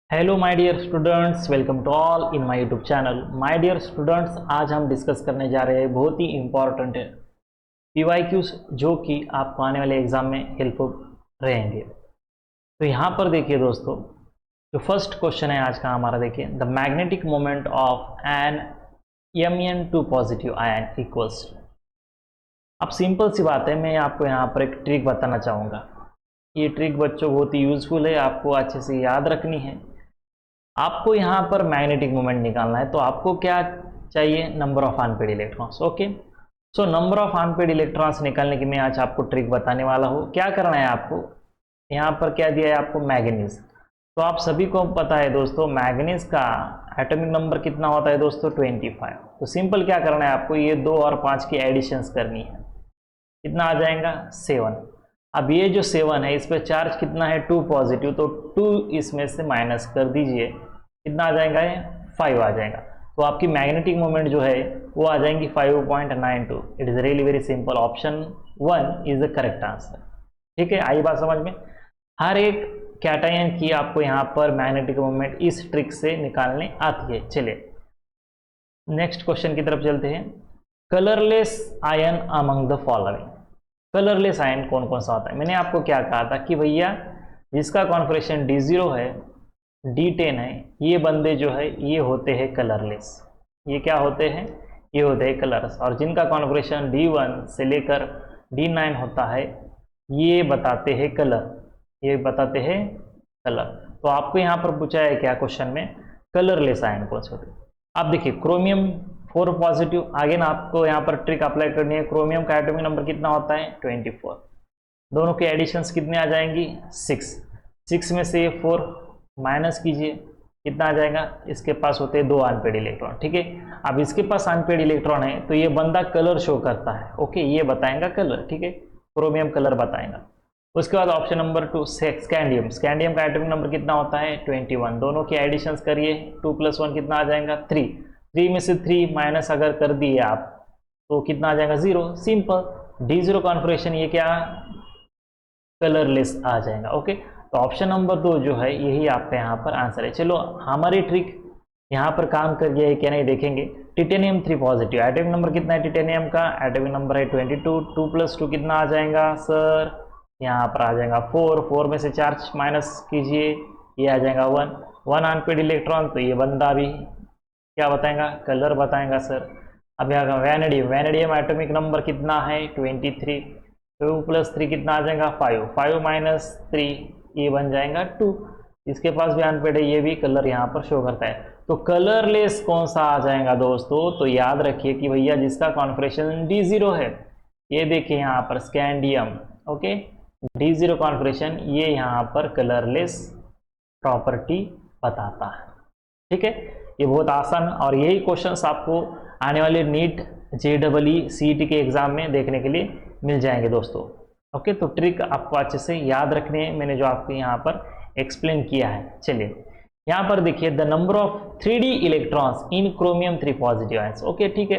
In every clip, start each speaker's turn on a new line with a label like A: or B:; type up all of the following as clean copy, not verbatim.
A: Hello my dear students, welcome to all in my YouTube channel. My dear students, आज हम discuss करने जा रहे हैं बहुत ही इंपॉर्टेंट है पीवाईक्यूज, जो कि आपको आने वाले एग्जाम में हेल्पफुल रहेंगे। तो यहाँ पर देखिए दोस्तों, जो फर्स्ट क्वेश्चन है आज का हमारा, देखिए the magnetic moment of an Mn2 positive ion equals. अब सिंपल सी बात है, मैं आपको यहाँ पर एक ट्रिक बताना चाहूँगा। ये ट्रिक बच्चों बहुत ही यूजफुल है, आपको अच्छे से याद रखनी है। आपको यहाँ पर मैग्नेटिक मोमेंट निकालना है, तो आपको क्या चाहिए? Number of unpaid electrons. Okay, so number of unpaired electrons निकालने की मैं आज आपको ट्रिक बताने वाला हूँ। क्या करना है आपको? यहाँ पर क्या दिया है आपको? मैग्नीज। तो आप सभी को पता है दोस्तों, मैग्नीज का एटॉमिक नंबर कितना होता है दोस्तों? 25। तो सिंपल क्या करना है आपको? ये 2 और 5 की एडिशंस करनी है। कितना आ जाएगा? 7। अब ये जो 7 है, इस पर चार्ज कितना है? 2 पॉजिटिव, तो 2 इसमें से माइनस कर दीजिए, कितना आ जाएगा? ये 5 आ जाएगा। तो आपकी मैग्नेटिक मोमेंट जो है वो आ जाएंगी 5.92। It is really very simple. Option 1 is the correct answer. ठीक है, आई बात समझ में? हर एक कैटायन की आपको यहाँ पर मैग्नेटिक मोमेंट इस ट्रिक से निकालने आती है। चलिए नेक्स्ट क्वेश्चन की तरफ चलते हैं। Colourless ion among the following. Colourless ion कौन कौन सा होता है? मैंने आपको क्या कहा था कि भैया जिसका कॉन्फिगरेशन D0 है, D10 है, ये बंदे जो है ये होते हैं कलरलेस। ये क्या होते हैं? ये होते हैं कलर्स। और जिनका कॉन्फिगरेशन D1 से लेकर D9 होता है, ये बताते हैं कलर। ये बताते हैं कलर। तो आपको यहाँ पर पूछा है क्या क्वेश्चन में? कलरलेस आयन कौन से होते हैं? आप देखिए, क्रोमियम 4 पॉजिटिव। आगे ना आपको यहाँ पर ट्रिक अप्लाई करनी है। क्रोमियम का एटॉमिक नंबर कितना होता है? 24। दोनों के एडिशंस कितने आ जाएंगी? 6। 6 में से 4 माइनस कीजिए, कितना आ जाएगा? इसके पास होते हैं 2 अनपेड इलेक्ट्रॉन। ठीक है, अब इसके पास अनपेड इलेक्ट्रॉन है, तो ये बंदा कलर शो करता है। ओके, ये बताएगा कलर। ठीक है, क्रोमियम कलर बताएगा। उसके बाद ऑप्शन नंबर 2 स्कैंडियम। स्कैंडियम का एटॉमिक नंबर कितना होता है? 21। दोनों के एडिशंस करिए, 2 + 1 कितना आ जाएगा? 3। 3 में से 3 माइनस अगर कर दिए आप, तो कितना आ जाएगा? 0। सिंपल। D0 कॉन्फिगरेशन ये क्या? कलरलेस आ जाएगा। ओके, तो ऑप्शन नंबर 2 जो है यही आपका यहाँ पर आंसर है। चलो हमारी ट्रिक यहाँ पर काम कर गया है क्या नहीं देखेंगे। Titanium 3 positive. एटॉमिक नंबर कितना है टिटेनियम का? एटॉमिक नंबर है 22। 2 + 2 कितना आ जाएगा सर? यहाँ पर आ जाएगा 4। 4 में से चार्ज माइनस कीजिए, ये आ जाएगा 1। 1 अनपेड इलेक्ट्रॉन, तो ये बंदा भी क्या बताएगा? कलर बताएगा सर। अब यहाँ वैनेडियम। वैनेडियम एटॉमिक नंबर कितना है? 23। 2 + 3 कितना आ जाएगा? 5। 5 - 3 ये बन जाएगा 2। इसके पास भी अनपेड है, ये भी कलर यहाँ पर शो करता है। तो कलरलेस कौन सा आ जाएगा दोस्तों? तो याद रखिए कि भैया जिसका कॉन्फिगरेशन D0 है, ये देखिए यहाँ पर स्कैंडियम। ओके, D0 कॉन्फिगरेशन ये यहाँ पर कलरलेस प्रॉपर्टी बताता है। ठीक है, ये बहुत आसान, और यही क्वेश्चंस आपको आने वाले नीट JEE CET के एग्जाम में देखने के लिए मिल जाएंगे दोस्तों। ओके, तो ट्रिक आपको अच्छे से याद रखनी है, मैंने जो आपको यहाँ पर एक्सप्लेन किया है। चलिए यहाँ पर देखिए, the number of 3D electrons in chromium 3 positive ions. Okay, ठीक है,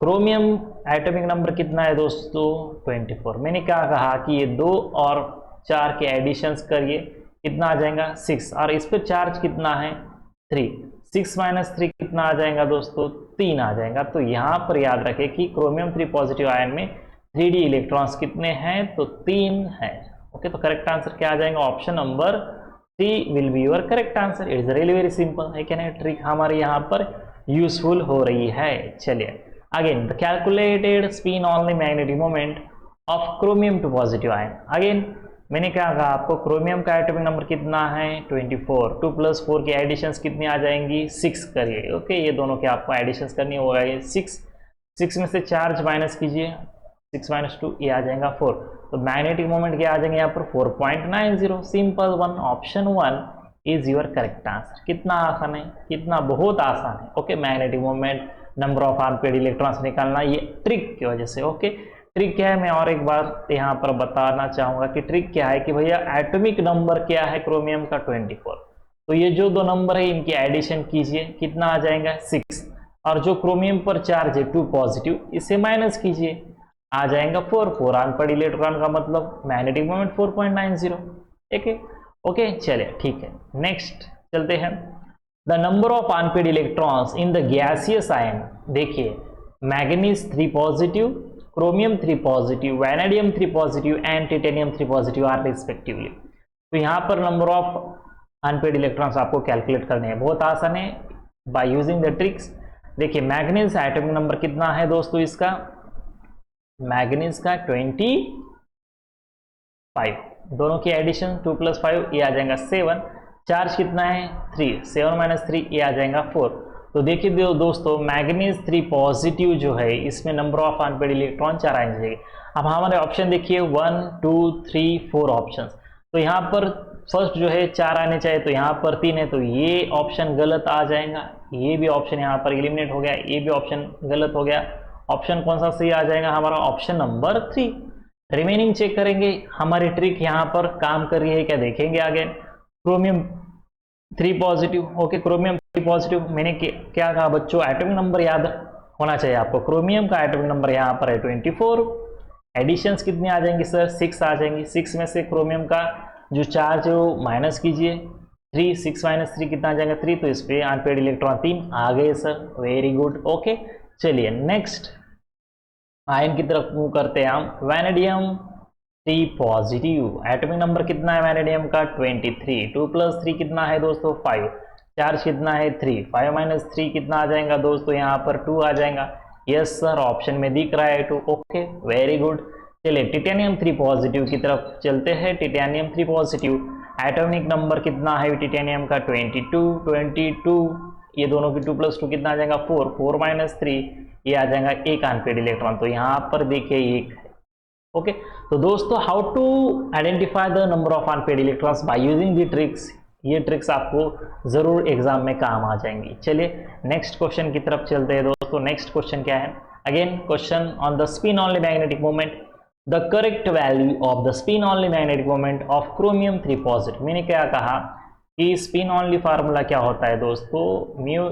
A: क्रोमियम एटॉमिक नंबर कितना है दोस्तों? 24। मैंने क्या कहा कि ये 2 और 4 के एडिशंस करिए, कितना आ जाएगा? 6। और इस पर चार्ज कितना है? 3। 6 - 3 कितना आ जाएगा दोस्तों? 3 आ जाएगा। तो यहाँ पर याद रखें कि क्रोमियम 3 पॉजिटिव आयन में 3D इलेक्ट्रॉन्स कितने हैं? तो 3 है। ओके, तो करेक्ट आंसर क्या आ जाएगा? Option number 3 will be your correct answer. It is really very simple है क्या नहीं? ट्रिक हमारे यहाँ पर यूजफुल हो रही है। चलिए again, the calculated spin on the magnetic moment of chromium 2 positive ion. Again मैंने क्या कहा आपको? क्रोमियम का एटॉमिक नंबर कितना है? 24। 2 + 4 की एडिशंस कितनी आ जाएंगी? 6 करिए। ओके, ये दोनों के आपको एडिशंस करनी होगा। 6। 6 में से चार्ज माइनस कीजिए, 6 - 2 ये आ जाएगा 4। तो मैग्नेटिक मोमेंट क्या आ जाएंगे यहाँ पर? 4.90। Simple one. Option 1 is your correct answer. कितना आसान है, कितना बहुत आसान है। Okay, magnetic moment, number of unpaired electrons निकालना, ये ट्रिक की वजह से। ओके, ट्रिक क्या है मैं और एक बार यहाँ पर बताना चाहूंगा कि ट्रिक क्या है कि भैया एटॉमिक नंबर क्या है क्रोमियम का? 24। तो ये जो 2 नंबर है इनकी एडिशन कीजिए, कितना आ जाएगा? 6। और जो क्रोमियम पर चार्ज है 2 पॉजिटिव, इसे माइनस कीजिए, आ जाएगा 4। 4 अनपेड इलेक्ट्रॉन का मतलब मैग्नेटिक मोमेंट 4.90। ओके, चलिए ठीक है। नेक्स्ट चलते हैं। The number of unpaid electrons in the gaseous ion, देखिए manganese 3 positive, chromium 3 positive, vanadium 3 positive and titanium 3 positive are respectively. तो यहाँ पर नंबर ऑफ अनपेड इलेक्ट्रॉन्स आपको कैलकुलेट करने हैं, बहुत आसान है बाय यूजिंग द ट्रिक्स। देखिए मैग्नीज एटॉमिक नंबर कितना है दोस्तों इसका, मैग्नीज का 25, दोनों की एडिशन 2 + 5 ये आ जाएगा 7, चार्ज कितना है 3, 7 - 3 ये आ जाएगा 4। तो देखिए दोस्तों मैग्नीज 3 पॉजिटिव जो है इसमें नंबर ऑफ अनपेड इलेक्ट्रॉन 4 आने चाहिए। अब हमारे ऑप्शन देखिए 1 2 3 4 ऑप्शन, तो यहाँ पर फर्स्ट जो है 4 आने चाहिए, तो यहाँ पर 3 है, तो ये ऑप्शन गलत आ जाएगा, ये भी ऑप्शन यहाँ पर एलिमिनेट हो गया, ये भी ऑप्शन गलत हो गया। ऑप्शन कौन सा सही आ जाएगा हमारा, ऑप्शन नंबर 3। रिमेनिंग चेक करेंगे, हमारी ट्रिक यहाँ पर काम कर रही है क्या, देखेंगे आगे। Chromium 3 positive, okay chromium 3 positive, मैंने क्या कहा बच्चों, एटॉमिक नंबर याद होना चाहिए आपको। क्रोमियम का एटॉमिक नंबर यहाँ पर है 24, एडिशंस कितनी आ जाएंगी सर 6 आ जाएंगी, 6 में से क्रोमियम का जो चार्ज है वो माइनस कीजिए, 3 6 - 3 कितना आ जाएगा 3, तो इस पर अनपेड इलेक्ट्रॉन 3 आ गए सर, वेरी गुड। ओके चलिए नेक्स्ट आयन की तरफ मूव करते हैं हम। वैनेडियम 3 पॉजिटिव, एटॉमिक नंबर कितना है वैनेडियम का 23, 2 + 3 कितना है दोस्तों 5, चार्ज कितना है 3, 5 - 3 कितना आ जाएगा दोस्तों यहाँ पर 2 आ जाएगा। यस सर ऑप्शन में दिख रहा है 2, ओके वेरी गुड। चलिए टिटेनियम 3 पॉजिटिव की तरफ चलते हैं। टिटेनियम 3 पॉजिटिव एटॉमिक नंबर कितना है टिटेनियम का 22, ये दोनों की 2 + 2 कितना आ जाएगा 4, 4 - 3 ये आ जाएगा एक अनपेड इलेक्ट्रॉन, तो यहाँ पर देखिए एक। ओके तो दोस्तों how to identify the number of unpaid electrons by using the tricks, ये ट्रिक्स आपको जरूर एग्जाम में काम आ जाएंगी। चलिए नेक्स्ट क्वेश्चन की तरफ चलते हैं दोस्तों। नेक्स्ट क्वेश्चन क्या है, again question on the spin only magnetic moment, the correct value of the spin only magnetic moment of chromium 3 positive. मैंने क्या कहा कि स्पिन ऑनली फार्मूला क्या होता है दोस्तों, mu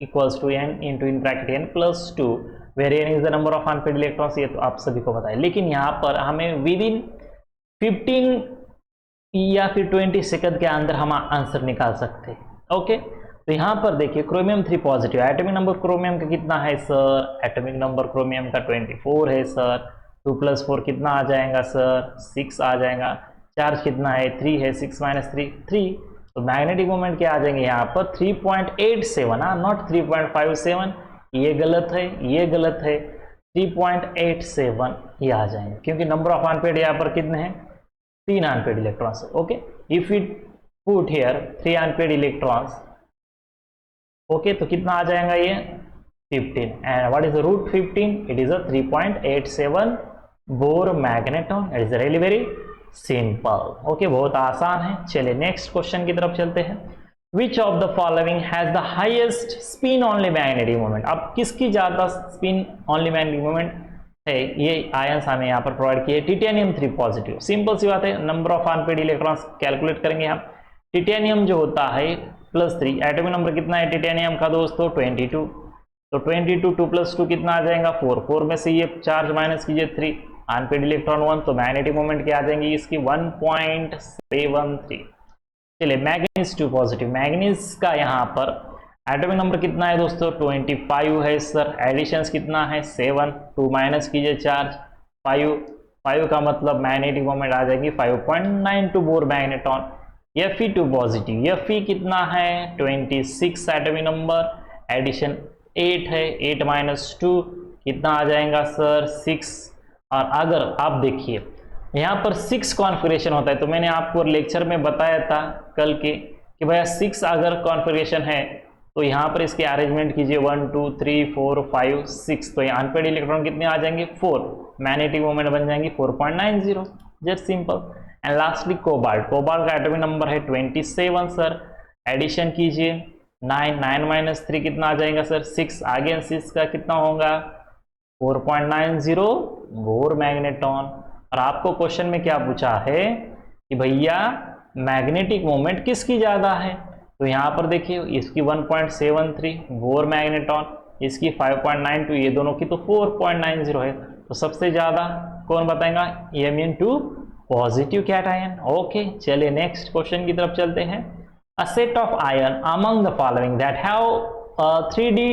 A: equals to n into in bracket n + 2 where n is the number of unpaid electrons, ये तो आप सभी को पता है। लेकिन यहाँ पर हमें विद इन 15 या फिर 20 सेकंड के अंदर हम आंसर निकाल सकते हैं। ओके तो यहाँ पर देखिए chromium 3 positive, atomic number chromium का कितना है सर, एटॉमिक नंबर क्रोमियम का 24 है सर, 2 + 4 कितना आ जाएगा सर 6 आ जाएगा, चार्ज कितना है 3 है, 6 - 3 3, तो मैग्नेटिक मोमेंट क्या आ जाएंगे यहाँ पर 3.87, नॉट 3.57, ये गलत है, ये गलत है, 3.87 ये आ जाएंगे, क्योंकि नंबर ऑफ अनपेड यहाँ पर कितने हैं 3 unpaid electrons. Okay if you put here 3 unpaid electrons, okay तो कितना आ जाएगा ये 15, and what is the root 15, it is a 3.87 Bohr magneton, it is really very simple. Okay बहुत आसान है। चलिए नेक्स्ट क्वेश्चन की तरफ चलते हैं। Which of the following has the highest spin only magnetic moment, अब किसकी ज्यादा स्पिन ऑनली मैग्नेटिक मोमेंट है, ये आयंस हमें यहाँ पर प्रोवाइड किए। टिटेनियम 3 पॉजिटिव, सिंपल सी बात है, number of unpaired electrons calculate करेंगे हम। टिटेनियम जो होता है +3, एटॉमिक नंबर कितना है टिटेनियम का दोस्तों 22, तो 22 2 + 2 कितना आ जाएगा 4, 4 में से ये चार्ज माइनस कीजिए 3, अनपेड इलेक्ट्रॉन 1, तो मैग्नेटिक मोमेंट क्या आ जाएंगी इसकी 1.73। चलिए मैग्नीज 2 पॉजिटिव, मैग्नीज का यहाँ पर एटॉमिक नंबर कितना है दोस्तों 25 है सर, एडिशंस कितना है 7, 2 माइनस कीजिए चार्ज 5, 5 का मतलब मैग्नेटिक मोमेंट आ जाएगी 5.92 bore magneton. Fe2 positive, Fe कितना है 26 एटॉमिक नंबर, एडिशन 8 है, 8 - 2 कितना आ जाएगा सर 6, और अगर आप देखिए यहाँ पर 6 कॉन्फ़िगरेशन होता है, तो मैंने आपको लेक्चर में बताया था कल के कि भैया 6 अगर कॉन्फ़िगरेशन है तो यहाँ पर इसके अरेंजमेंट कीजिए 1 2 3 4 5 6, तो यहाँ अनपेड इलेक्ट्रॉन कितने आ जाएंगे 4, मैग्नेटिक मोमेंट बन जाएंगी 4.90, just simple. And lastly cobalt, cobalt का एटॉमिक नंबर है 27 सर, एडिशन कीजिए 9, 9 - 3 कितना आ जाएगा सर 6, आगे 6 का कितना होगा 4.90 बोर मैग्नेटॉन। और आपको क्वेश्चन में क्या पूछा है कि भैया मैग्नेटिक मोमेंट किसकी ज्यादा है, तो यहाँ पर देखिए इसकी 1.73 बोर मैग्नेटॉन, इसकी 5.92, ये दोनों की तो 4.90 है, तो सबसे ज्यादा कौन बताएगा Mn2 पॉजिटिव कैटायन। ओके चलिए नेक्स्ट क्वेश्चन की तरफ चलते हैं। a set of ion among the following that have a 3d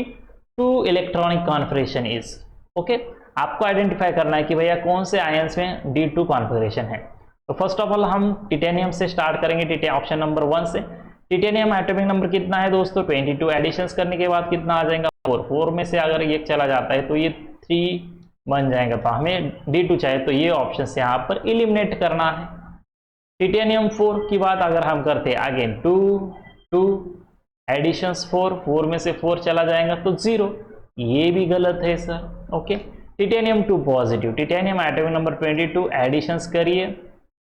A: 2 electronic configuration is. Okay, आपको आइडेंटिफाई करना है कि भैया कौन से आयंस में D2 कॉन्फ़िगरेशन है। तो फर्स्ट ऑफ ऑल हम टिटेनियम से स्टार्ट करेंगे, ऑप्शन नंबर 1 से। टिटेनियम एटॉमिक नंबर कितना है दोस्तों 22, एडिशंस करने के बाद कितना आ जाएगा 4 में से अगर ये चला जाता है तो ये 3 बन जाएगा, तो हमें D2 चाहिए, तो ये ऑप्शन से यहाँ पर इलिमिनेट करना है। टिटेनियम 4 की बात अगर हम करते हैं, अगेन 2 एडिशंस 4 में से 4 चला जाएगा तो 0, ये भी गलत है sir. Okay, titanium 2 positive, titanium atomic number 22 additions करिए,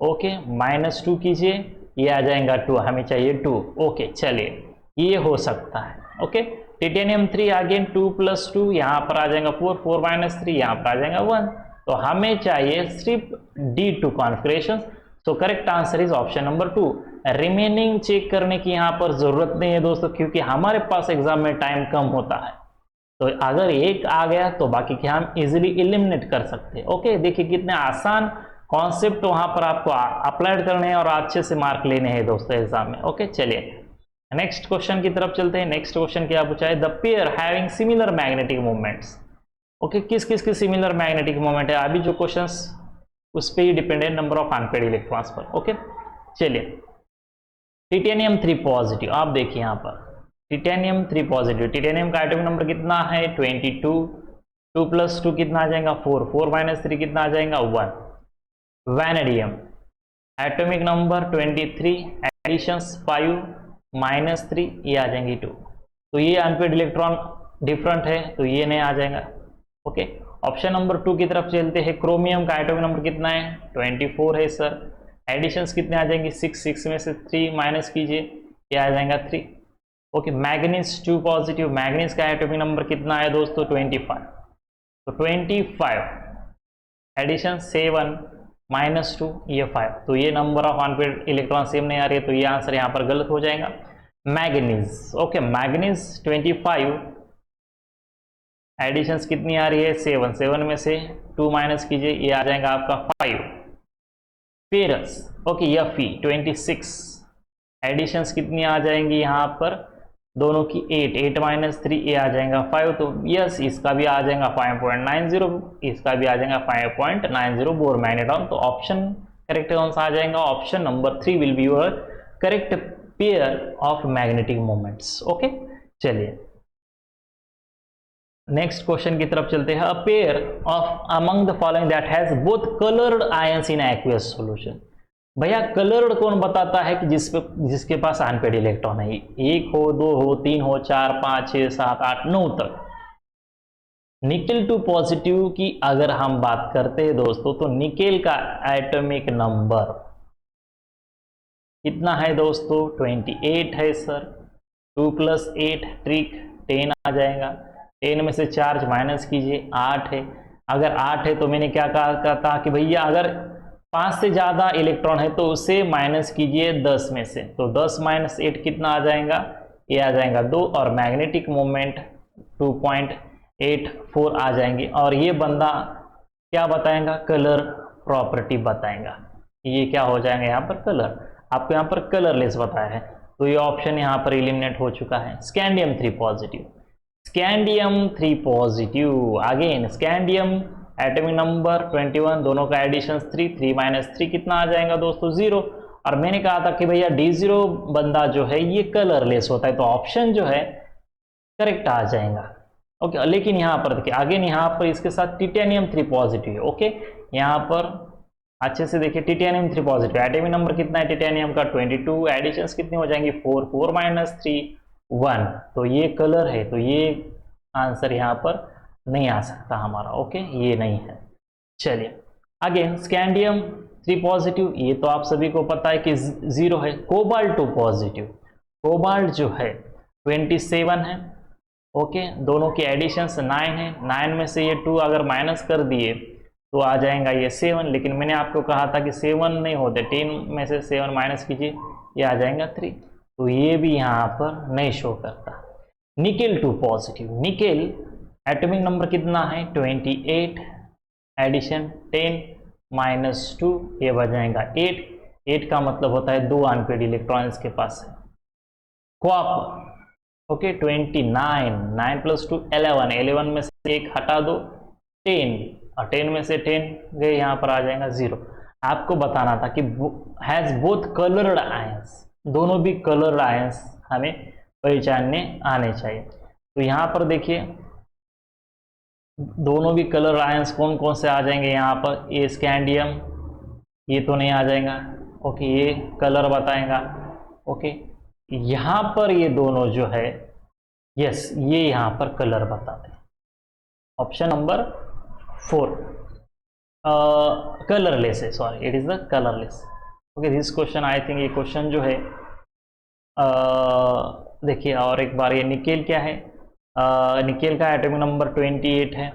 A: ओके, -2 कीजिए, ये आ जाएगा 2, हमें चाहिए 2। ओके, चलिए ये हो सकता है। ओके, टिटेनियम 3 अगेन 2 + 2, यहाँ पर आ जाएगा 4 -3 यहाँ पर आ जाएगा 1, तो हमें चाहिए सिर्फ D2 configuration. So correct answer is option number 2। Remaining check करने की यहाँ पर जरूरत नहीं है दोस्तों, क्योंकि हमारे पास एग्जाम में टाइम कम होता है, तो अगर एक आ गया तो बाकी के हम इजीली एलिमिनेट कर सकते हैं। ओके, देखिए कितने आसान कॉन्सेप्ट वहां पर आपको अप्लाइड करने हैं और अच्छे से मार्क लेने हैं दोस्तों एग्जाम में। ओके, चलिए नेक्स्ट क्वेश्चन की तरफ चलते हैं। नेक्स्ट क्वेश्चन क्या पूछा है, the pair having similar magnetic moments. Okay, किस किस की सिमिलर मैग्नेटिक मोमेंट है, अभी जो क्वेश्चंस उस पर ही डिपेंड है, नंबर ऑफ अनपेड इलेक्ट्रॉन्स पर। ओके, चलिए टिटेनियम 3 पॉजिटिव, आप देखिए यहाँ पर टिटेनियम 3 पॉजिटिव, टिटेनियम का एटॉमिक नंबर कितना है 22, 2 + 2 कितना आ जाएगा 4 -3 कितना आ जाएगा 1। वैनेडियम एटॉमिक नंबर 23, एडिशंस 5 -3, ये आ जाएंगी 2, तो ये अनपेड इलेक्ट्रॉन डिफरेंट है, तो ये नहीं आ जाएगा। ओके, ऑप्शन नंबर 2 की तरफ चलते हैं। क्रोमियम का एटॉमिक नंबर कितना है 24 है सर, एडिशंस कितने आ जाएंगी 6 में से 3 माइनस कीजिए, ये आ जाएगा 3। ओके, मैग्नीज 2 पॉजिटिव, मैग्नीज का एटॉमिक नंबर कितना है दोस्तों 25, तो 25 एडिशन 7 -2 ये 5, तो ये number of unpaired electron same नहीं आ रही है, तो ये आंसर यहाँ पर गलत हो जाएगा। मैग्नीज, ओके, मैग्नीज 25, एडिशंस कितनी आ रही है 7 में से 2 माइनस कीजिए, ये आ जाएगा आपका 5। फेरस, ओके, Fe 26, एडिशंस कितनी आ जाएंगी यहाँ पर दोनों की 8 -3, ये आ जाएगा 5, तो यस इसका भी आ जाएगा 5.90, इसका भी आ जाएगा 5.90 बोर मैग्नेट्रॉन, तो ऑप्शन करेक्ट कौन सा आ जाएगा, option number 3 will be your correct pair of magnetic moments. Okay, चलिए नेक्स्ट क्वेश्चन की तरफ चलते हैं। A pair of among the following that has both coloured ions in aqueous solution. भैया कलर्ड कौन बताता है कि जिसके पास अनपेड इलेक्ट्रॉन है, 1 हो 2 हो 3 हो 4 5 6 7 8 9 तक। निकेल 2 पॉजिटिव की अगर हम बात करते हैं दोस्तों, तो निकेल का एटॉमिक नंबर कितना है दोस्तों 28 है सर, 2 + 8 ट्रिक 10 आ जाएगा, 10 में से चार्ज माइनस कीजिए 8 है। अगर 8 है तो मैंने क्या कहा था कि भैया अगर 5 से ज़्यादा इलेक्ट्रॉन है तो उसे माइनस कीजिए 10 में से, तो 10 - 8 कितना आ जाएगा, ये आ जाएगा 2, और मैग्नेटिक मोमेंट 2.84 आ जाएंगे। और ये बंदा क्या बताएगा, कलर प्रॉपर्टी बताएगा, ये क्या हो जाएगा यहाँ पर कलर, आपको यहाँ पर कलरलेस बताया है, तो ये ऑप्शन यहाँ पर एलिमिनेट हो चुका है। Scandium 3 positive, scandium 3 positive, again scandium atomic number 21, दोनों का एडिशन 3 -3 कितना आ जाएगा दोस्तों 0, और मैंने कहा था कि भैया D0 बंदा जो है ये कलरलेस होता है, तो ऑप्शन जो है करेक्ट आ जाएगा। ओके, लेकिन यहाँ पर देखिए अगेन यहाँ पर इसके साथ टिटेनियम 3 पॉजिटिव है। ओके, यहाँ पर अच्छे से देखिए टिटेनियम 3 पॉजिटिव, एटॉमिक नंबर कितना है टिटेनियम का 22, एडिशंस कितनी हो जाएंगी 4 -3 1, तो ये कलर है, तो ये आंसर यहाँ पर नहीं आ सकता हमारा। ओके, ये नहीं है। चलिए अगेन स्कैंडियम 3 पॉजिटिव, ये तो आप सभी को पता है कि 0 है। कोबाल्ट 2 पॉजिटिव, कोबाल्ट जो है 27 है। ओके, दोनों की एडिशंस 9 है, 9 में से ये 2 अगर माइनस कर दिए तो आ जाएगा ये 7, लेकिन मैंने आपको कहा था कि 7 नहीं होते, 10 में से 7 माइनस कीजिए, ये आ जाएगा 3, तो ये भी यहाँ पर नहीं शो करता। Nickel 2 positive, nickel atomic number कितना है 28, एडिशन 10 -2, ये बन जाएगा 8 का मतलब होता है 2 अनपेड इलेक्ट्रॉन्स के पास है। कॉपर, ओके 29, 9 + 2 11, 11 में से एक हटा दो 10, और 10 में से 10 गए, यहाँ पर आ जाएगा 0। आपको बताना था कि हैज बोथ कलर्ड आयंस, दोनों भी कलर्ड आयंस हमें पहचानने आने चाहिए। तो यहाँ पर देखिए दोनों भी कलर आयंस कौन कौन से आ जाएंगे यहाँ पर, ये स्कैंडियम, ये तो नहीं आ जाएगा, ओके ये कलर बताएगा, ओके यहाँ पर ये दोनों जो है, यस ये यहाँ पर कलर बताते हैं। ऑप्शन नंबर 4 कलरलेस है, sorry it is the colourless. Okay this question I think, ये क्वेश्चन जो है देखिए और एक बार, ये निकेल क्या है, निकेल का एटॉमिक नंबर 28 है,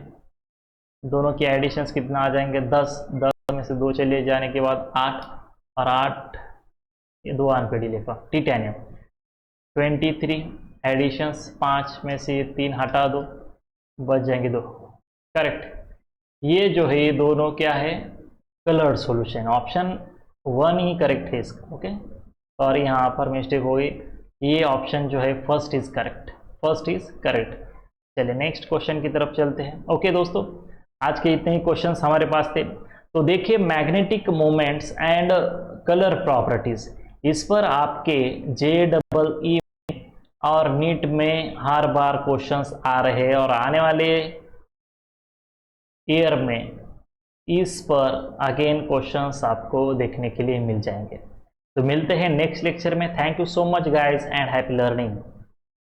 A: दोनों की एडिशंस कितना आ जाएंगे 10, 10 में से 2 चले जाने के बाद 8, और 8 ये 2 आन पे लिखा। टिटेनियम 23 एडिशंस, 5 में से 3 हटा दो, बच जाएंगे 2, करेक्ट। ये जो है ये दोनों क्या है, कलर्ड सॉल्यूशन, ऑप्शन 1 ही करेक्ट है इसका, ओके सॉरी यहाँ पर मिस्टेक हो गई, ये ऑप्शन जो है first is correct, first is correct. चलिए नेक्स्ट क्वेश्चन की तरफ चलते हैं। ओके दोस्तों आज के इतने ही क्वेश्चंस हमारे पास थे। तो देखिए magnetic moments and colour properties, इस पर आपके JEE और नीट में हर बार क्वेश्चंस आ रहे हैं, और आने वाले ईयर में इस पर अगेन क्वेश्चंस आपको देखने के लिए मिल जाएंगे। तो मिलते हैं नेक्स्ट लेक्चर में। Thank you so much guys and happy learning.